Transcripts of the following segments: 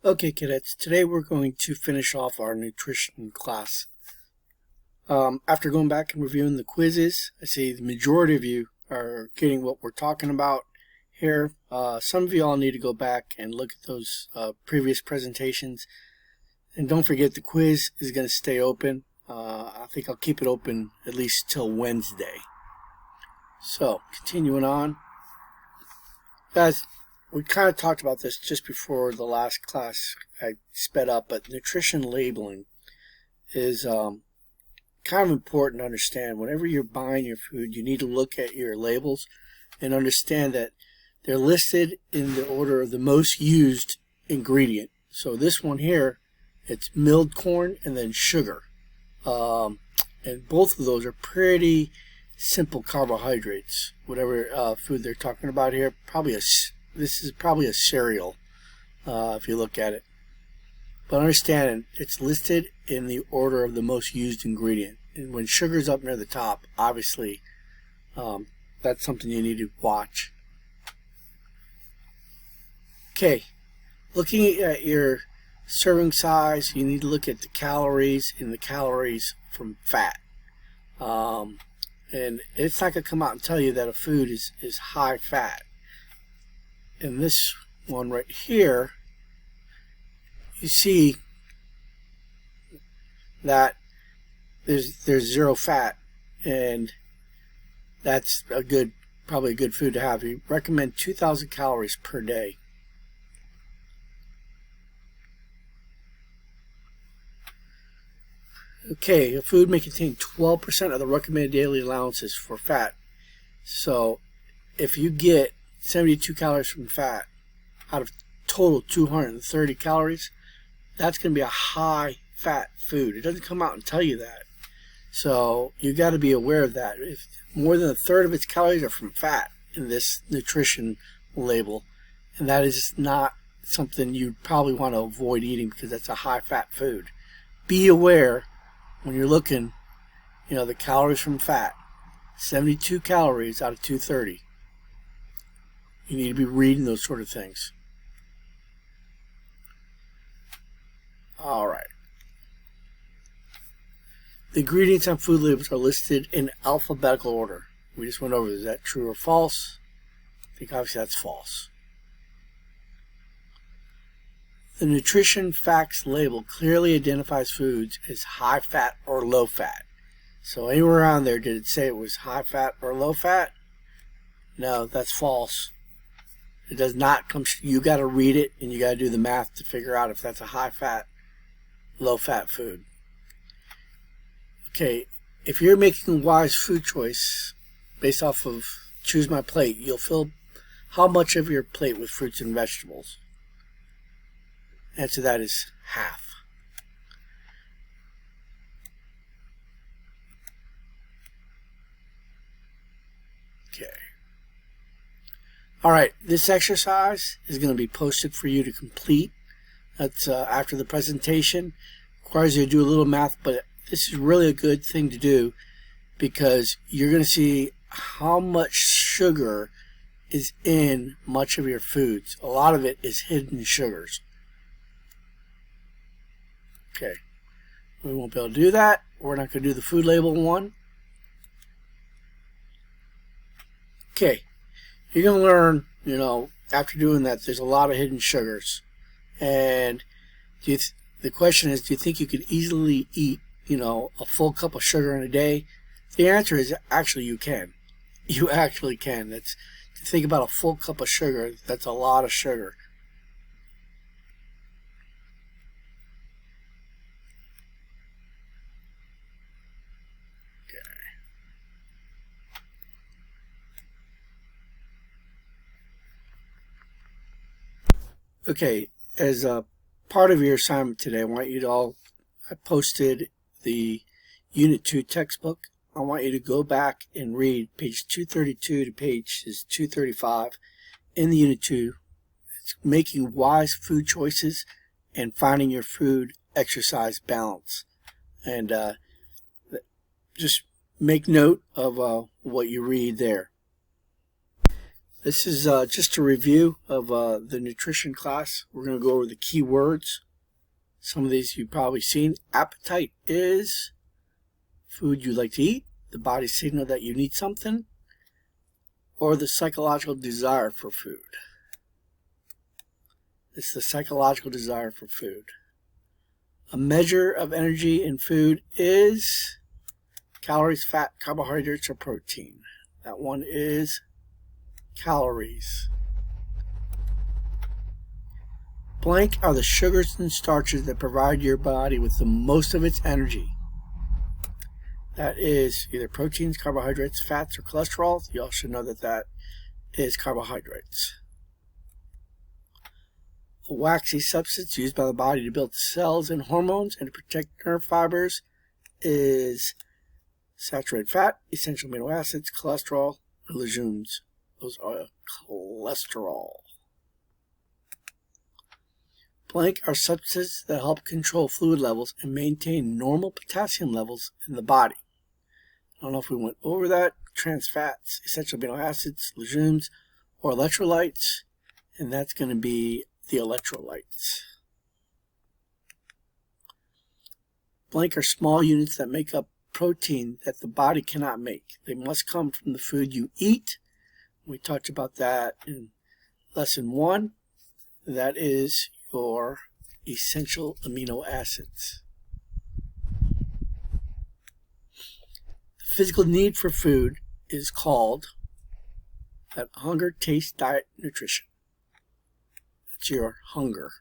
Okay, cadets, today we're going to finish off our nutrition class. After going back and reviewing the quizzes, I see the majority of you are getting what we're talking about here. Some of you all need to go back and look at those previous presentations. And don't forget, the quiz is going to stay open. I think I'll keep it open at least till Wednesday. So, continuing on. Guys, we kind of talked about this just before the last class. I sped up, but nutrition labeling is kind of important to understand. Whenever you're buying your food, you need to look at your labels and understand that they're listed in the order of the most used ingredient. So this one here, it's milled corn and then sugar. And both of those are pretty simple carbohydrates. Whatever food they're talking about here, this is probably a cereal if you look at it. But understand, it's listed in the order of the most used ingredient. And when sugar's up near the top, obviously that's something you need to watch. Okay, looking at your serving size, you need to look at the calories and the calories from fat. And it's not going to come out and tell you that a food is high fat. In this one right here, you see that there's zero fat, and that's probably a good food to have. We recommend 2,000 calories per day. Okay, a food may contain 12% of the recommended daily allowances for fat. So if you get 72 calories from fat out of total 230 calories, that's going to be a high fat food. It doesn't come out and tell you that. So you got to be aware of that. If more than a third of its calories are from fat in this nutrition label, and that is not something you probably want to avoid eating because that's a high fat food. Be aware when you're looking, the calories from fat. 72 calories out of 230. You need to be reading those sort of things. All right. The ingredients on food labels are listed in alphabetical order. We just went over, is that true or false? I think obviously that's false. The nutrition facts label clearly identifies foods as high fat or low fat. So anywhere around there, did it say it was high fat or low fat? No, that's false. It does not come. You got to read it and you got to do the math to figure out if that's a high fat, low fat food. Okay, if you're making a wise food choice based off of Choose My Plate, you'll fill how much of your plate with fruits and vegetables? Answer to that is half. Okay. All right, this exercise is going to be posted for you to complete. That's after the presentation. Requires you to do a little math, but this is really a good thing to do because you're going to see how much sugar is in much of your foods. A lot of it is hidden sugars. Okay, we won't be able to do that. We're not going to do the food label one. Okay, you're going to learn, after doing that, there's a lot of hidden sugars. And the question is, do you think you could easily eat, a full cup of sugar in a day? The answer is actually you can. You actually can. To think about a full cup of sugar, that's a lot of sugar. Okay, as a part of your assignment today, I posted the Unit 2 textbook. I want you to go back and read page 232 to page 235 in the Unit 2. It's making wise food choices and finding your food exercise balance. And just make note of what you read there. This is just a review of the nutrition class. We're going to go over the key words. Some of these you've probably seen. Appetite is food you like to eat, the body's signal that you need something, or the psychological desire for food. It's the psychological desire for food. A measure of energy in food is calories, fat, carbohydrates, or protein. That one is calories. Blank are the sugars and starches that provide your body with the most of its energy. That is either proteins, carbohydrates, fats, or cholesterol. You all should know that that is carbohydrates. A waxy substance used by the body to build cells and hormones and to protect nerve fibers is saturated fat, essential amino acids, cholesterol, and legumes. Those are cholesterol. Blank are substances that help control fluid levels and maintain normal potassium levels in the body. I don't know if we went over that. Trans fats, essential amino acids, legumes, or electrolytes, and that's going to be the electrolytes. Blank are small units that make up protein that the body cannot make. They must come from the food you eat. We talked about that in lesson 1. That is your essential amino acids. The physical need for food is called that hunger, taste, diet, nutrition. That's your hunger.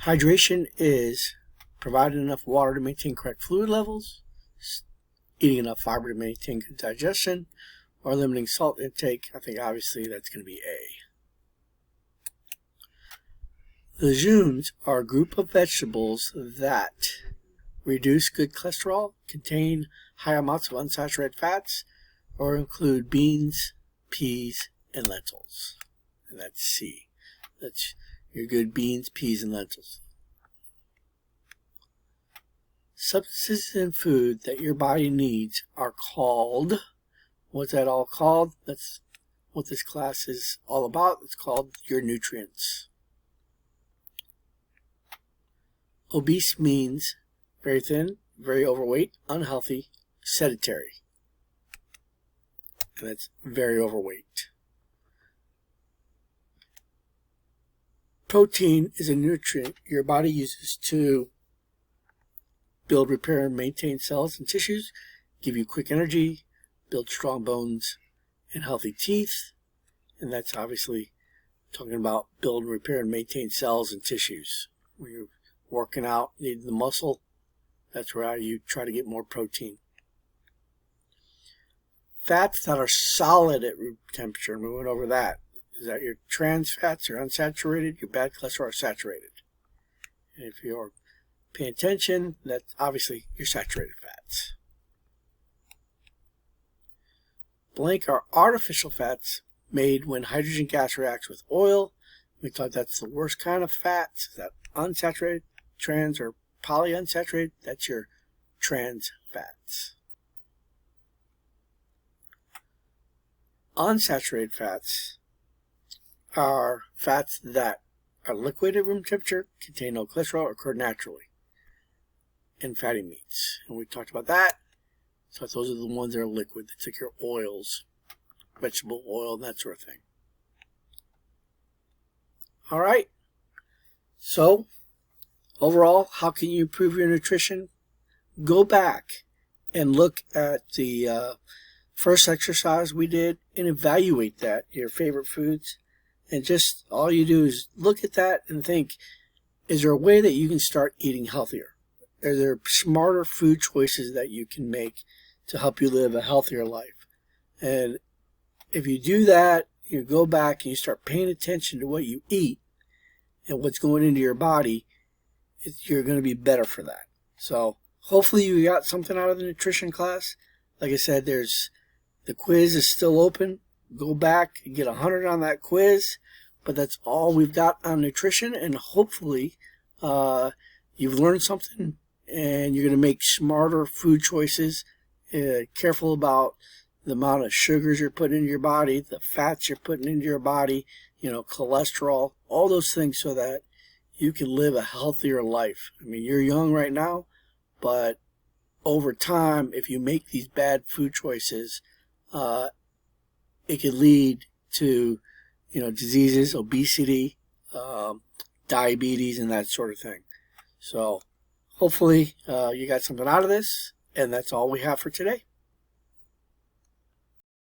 Hydration is providing enough water to maintain correct fluid levels, eating enough fiber to maintain good digestion, or limiting salt intake. I think obviously that's going to be A. Legumes are a group of vegetables that reduce good cholesterol, contain high amounts of unsaturated fats, or include beans, peas, and lentils. And that's C. That's your good beans, peas, and lentils. Substances in food that your body needs are called, what's that all called? That's what this class is all about. It's called your nutrients. Obese means very thin, very overweight, unhealthy, sedentary. And that's very overweight. Protein is a nutrient your body uses to build, repair, and maintain cells and tissues, give you quick energy, build strong bones and healthy teeth. And that's obviously talking about build, repair, and maintain cells and tissues. When you're working out, needing the muscle, that's where you try to get more protein. Fats that are solid at room temperature, and we went over that. Is that your trans fats are unsaturated, your bad cholesterol are saturated. And if you're paying attention, that's obviously your saturated fats. Blank are artificial fats made when hydrogen gas reacts with oil. We thought that's the worst kind of fats. Is that unsaturated, trans, or polyunsaturated? That's your trans fats. Unsaturated fats are fats that are liquid at room temperature, contain no cholesterol, or occur naturally in fatty meats. And we talked about that. So those are the ones that are liquid. That's like your oils, vegetable oil, and that sort of thing. All right. So overall, how can you improve your nutrition? Go back and look at the first exercise we did and evaluate that, your favorite foods. And just all you do is look at that and think, is there a way that you can start eating healthier? Are there smarter food choices that you can make to help you live a healthier life? And if you do that, you go back and you start paying attention to what you eat and what's going into your body, you're going to be better for that. So hopefully you got something out of the nutrition class. Like I said, the quiz is still open. Go back and get 100 on that quiz. But that's all we've got on nutrition. And hopefully you've learned something and you're going to make smarter food choices. Careful about the amount of sugars you're putting into your body, the fats you're putting into your body, cholesterol, all those things, so that you can live a healthier life. I mean, you're young right now, but over time, if you make these bad food choices, it could lead to, diseases, obesity, diabetes, and that sort of thing. So hopefully you got something out of this, and that's all we have for today.